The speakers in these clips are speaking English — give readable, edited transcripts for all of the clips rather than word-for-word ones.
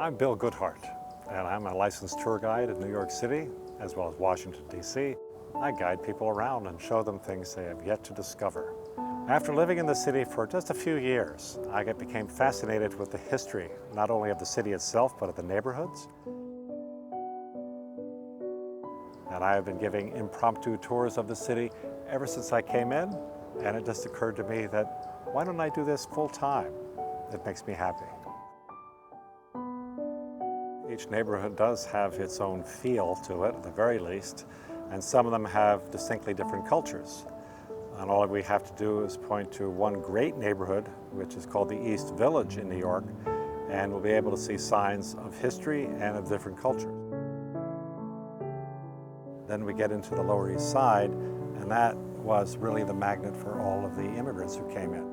I'm Bill Goodhart, and I'm a licensed tour guide in New York City, as well as Washington, D.C. I guide people around and show them things they have yet to discover. After living in the city for just a few years, I became fascinated with the history, not only of the city itself, but of the neighborhoods. And I have been giving impromptu tours of the city ever since I came in, and it just occurred to me that why don't I do this full time? It makes me happy. Each neighborhood does have its own feel to it, at the very least, and some of them have distinctly different cultures. And all we have to do is point to one great neighborhood, which is called the East Village in New York, and we'll be able to see signs of history and of different cultures. Then we get into the Lower East Side, and that was really the magnet for all of the immigrants who came in.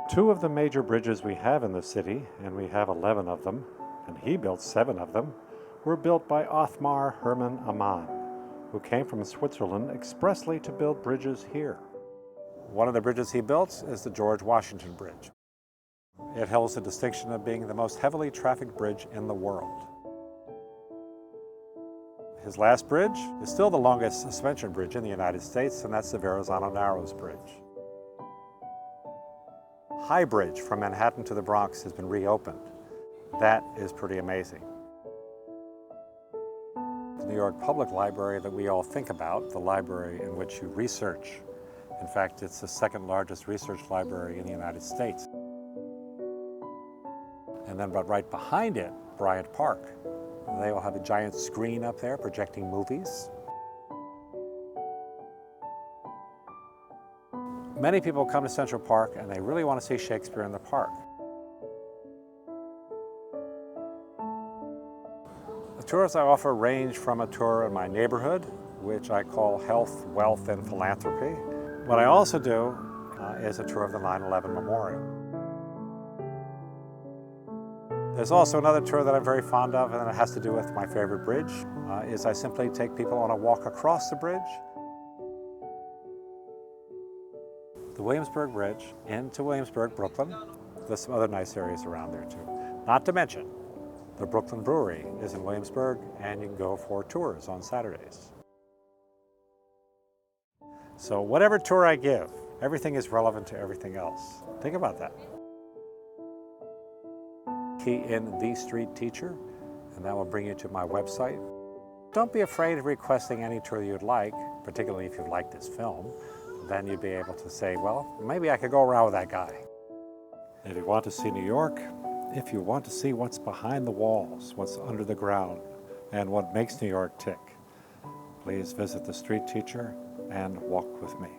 Two of the major bridges we have in the city, and we have 11 of them, and he built 7 of them, were built by Othmar Hermann Ammann, who came from Switzerland expressly to build bridges here. One of the bridges he built is the George Washington Bridge. It holds the distinction of being the most heavily trafficked bridge in the world. His last bridge is still the longest suspension bridge in the United States, and that's the Verrazano Narrows Bridge. High Bridge from Manhattan to the Bronx has been reopened. That is pretty amazing. The New York Public Library that we all think about, the library in which you research. In fact, it's the second largest research library in the United States. And then right behind it, Bryant Park. They will have a giant screen up there projecting movies. Many people come to Central Park and they really want to see Shakespeare in the park. The tours I offer range from a tour in my neighborhood, which I call Health, Wealth, and Philanthropy. What I also do is a tour of the 9/11 Memorial. There's also another tour that I'm very fond of, and it has to do with my favorite bridge, is I simply take people on a walk across the bridge. The Williamsburg Bridge into Williamsburg, Brooklyn. There's some other nice areas around there too. Not to mention, the Brooklyn Brewery is in Williamsburg, and you can go for tours on Saturdays. So whatever tour I give, everything is relevant to everything else. Think about that. Key in The Street Teacher, and that will bring you to my website. Don't be afraid of requesting any tour you'd like, particularly if you like this film. Then you'd be able to say, well, maybe I could go around with that guy. If you want to see New York, if you want to see what's behind the walls, what's under the ground, and what makes New York tick, please visit The Street Teacher and walk with me.